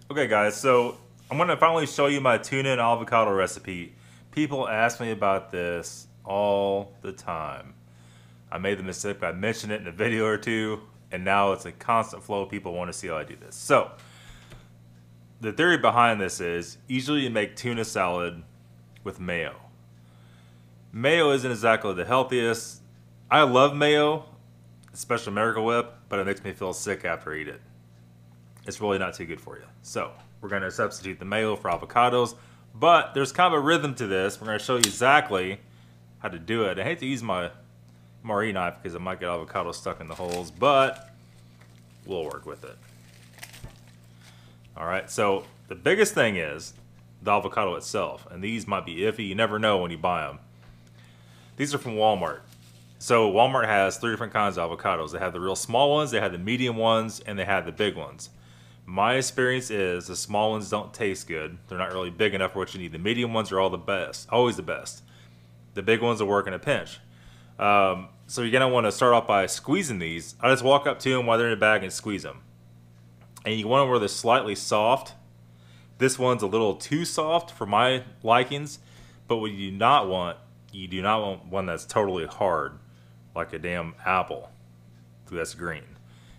Okay guys, so I'm going to finally show you my tuna and avocado recipe. People ask me about this all the time. I made the mistake, I mentioned it in a video or two, and now it's a constant flow of people want to see how I do this. So, the theory behind this is, usually you make tuna salad with mayo. Mayo isn't exactly the healthiest. I love mayo, especially Miracle Whip, but it makes me feel sick after I eat it. It's really not too good for you. So we're going to substitute the mayo for avocados, but there's kind of a rhythm to this. We're going to show you exactly how to do it. I hate to use my MRE knife because it might get avocado stuck in the holes, but we'll work with it. All right, so the biggest thing is the avocado itself, and these might be iffy. You never know when you buy them. These are from Walmart. So Walmart has 3 different kinds of avocados. They have the real small ones, they have the medium ones, and they have the big ones. My experience is the small ones don't taste good. They're not really big enough for what you need. The medium ones are all the best, always the best. The big ones will work in a pinch. So you're gonna want to start off by squeezing these. I just walk up to them while they're in the bag and squeeze them. And you want them where they're slightly soft. This one's a little too soft for my likings, but what you do not want one that's totally hard, like a damn apple that's green.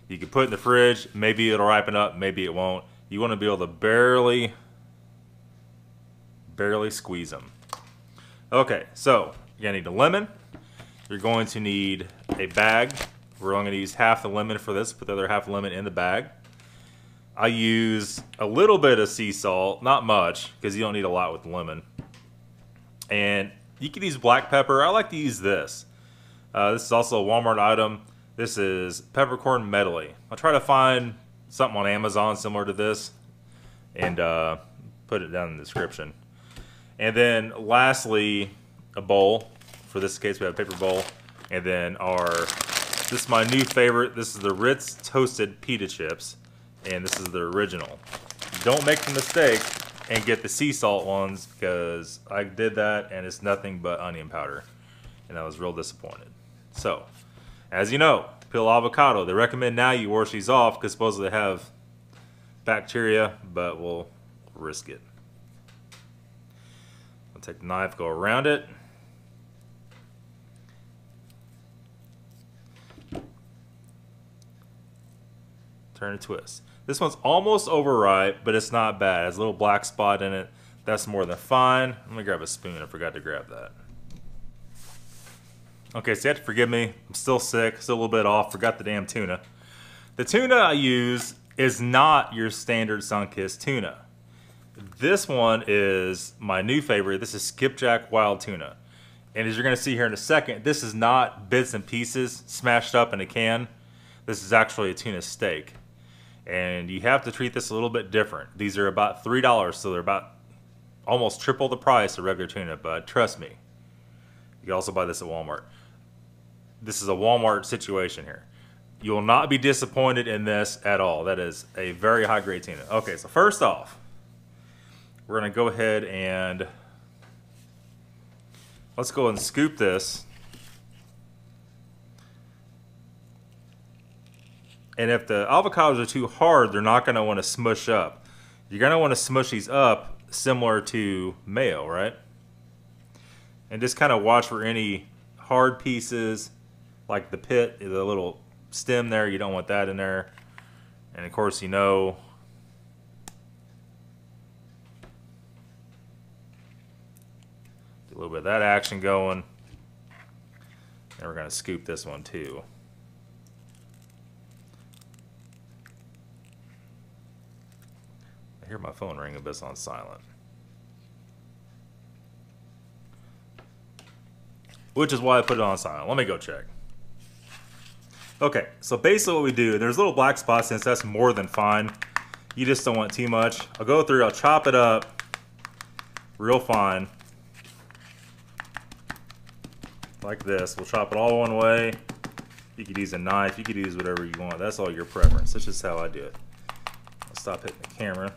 You can put it in the fridge, maybe it'll ripen up, maybe it won't. You want to be able to barely squeeze them. Okay, so you're going to need a lemon. You're going to need a bag. We're only going to use half the lemon for this, put the other half the lemon in the bag. I use a little bit of sea salt, not much, because you don't need a lot with lemon. And you can use black pepper. I like to use this. This is also a Walmart item. This is peppercorn medley. I'll try to find something on Amazon similar to this and put it down in the description. And then lastly, a bowl. For this case, we have a paper bowl. And then this is my new favorite. This is the Ritz Toasted Pita Chips. And this is the original. Don't make the mistake and get the sea salt ones, because I did that and it's nothing but onion powder. And I was real disappointed. So, as you know, peel avocado. They recommend now you wash these off because supposedly they have bacteria, but we'll risk it. I'll take the knife, go around it. Turn and twist. This one's almost overripe, but it's not bad. It has a little black spot in it. That's more than fine. Let me grab a spoon. I forgot to grab that. Okay, so you have to forgive me. I'm still sick, still a little bit off. Forgot the damn tuna. The tuna I use is not your standard Sunkist tuna. This one is my new favorite. This is Skipjack Wild Tuna. And as you're going to see here in a second, this is not bits and pieces smashed up in a can. This is actually a tuna steak. And you have to treat this a little bit different. These are about $3, so they're about almost triple the price of regular tuna, but trust me, you can also buy this at Walmart. This is a Walmart situation here. You will not be disappointed in this at all. That is a very high grade tuna. Okay, so first off, we're gonna go ahead and let's go and scoop this. And if the avocados are too hard, they're not gonna wanna smush up. You're gonna wanna smush these up similar to mayo, right? And just kind of watch for any hard pieces, like the pit, the little stem there. You don't want that in there. And of course, you know, do a little bit of that action going. And we're gonna scoop this one too. I hear my phone ringing, but it's on silent. Which is why I put it on silent. Let me go check. Okay, so basically what we do, there's little black spots, since that's more than fine. You just don't want too much. I'll go through, I'll chop it up real fine. Like this. We'll chop it all one way. You could use a knife, you could use whatever you want. That's all your preference. That's just how I do it. I'll stop hitting the camera.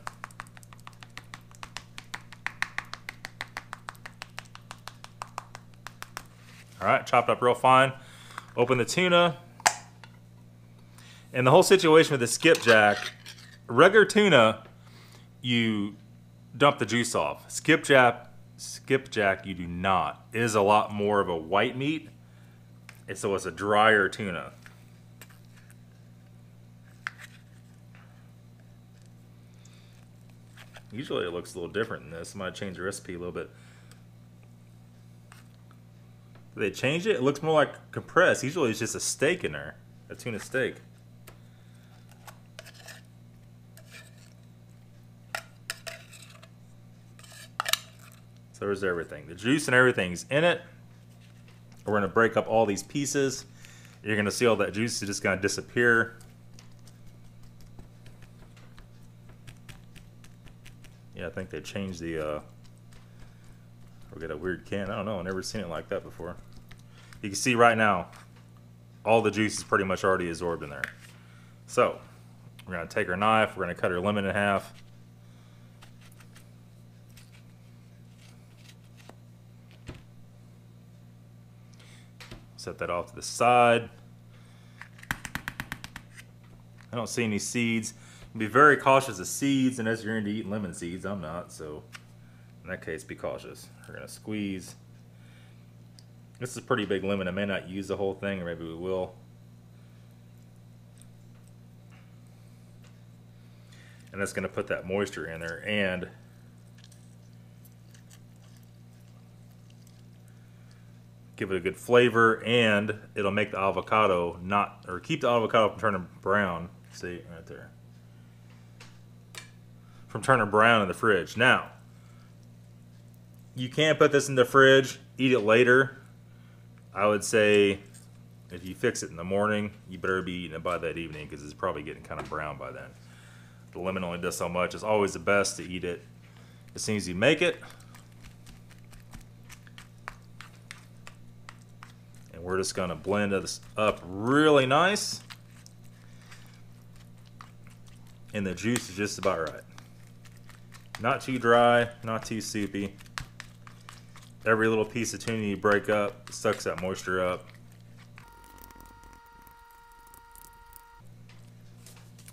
Alright, chopped up real fine. Open the tuna. And the whole situation with the skipjack, regular tuna, you dump the juice off. Skipjack, you do not. It is a lot more of a white meat, and so it's a drier tuna. Usually it looks a little different than this. I might change the recipe a little bit. Did they change it? It looks more like compressed. Usually it's just a steak in there, a tuna steak. So there's everything. The juice and everything's in it. We're going to break up all these pieces. You're going to see all that juice is just going to disappear. Yeah, I think they changed the, we got a weird can. I don't know. I've never seen it like that before. You can see right now, all the juice is pretty much already absorbed in there. So, we're going to take our knife. We're going to cut our lemon in half. Set that off to the side. I don't see any seeds. Be very cautious of seeds, and as you're into eating lemon seeds, I'm not, so in that case, be cautious. We're gonna squeeze. This is a pretty big lemon. I may not use the whole thing, or maybe we will. And that's gonna put that moisture in there and give it a good flavor, and it'll make the avocado not, or keep the avocado from turning brown. See, right there. From turning brown in the fridge. Now, you can't put this in the fridge, eat it later. I would say if you fix it in the morning, you better be eating it by that evening because it's probably getting kind of brown by then. The lemon only does so much. It's always the best to eat it as soon as you make it. And we're just gonna blend this up really nice. And the juice is just about right. Not too dry, not too soupy. Every little piece of tuna you break up sucks that moisture up.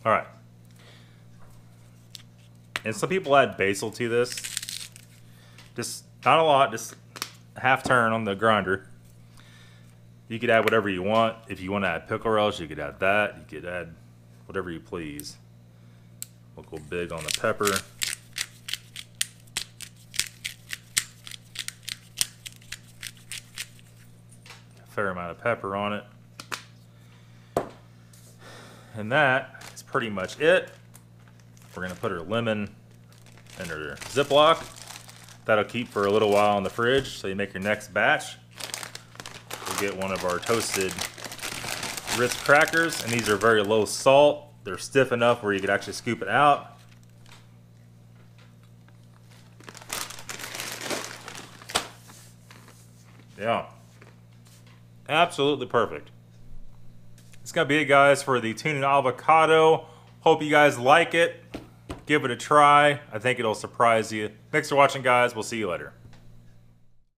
All right. And some people add basil to this. Just not a lot, just half turn on the grinder. You could add whatever you want. If you want to add pickle relish, you could add that. You could add whatever you please. We'll go big on the pepper. Fair amount of pepper on it. And that is pretty much it. We're going to put our lemon in our Ziploc. That'll keep for a little while in the fridge. So you make your next batch. We'll get one of our toasted Ritz crackers. And these are very low salt. They're stiff enough where you could actually scoop it out. Yeah. Absolutely perfect. It's gonna be it, guys, for the tuna and avocado. Hope you guys like it. Give it a try. I think it'll surprise you. Thanks for watching, guys. We'll see you later.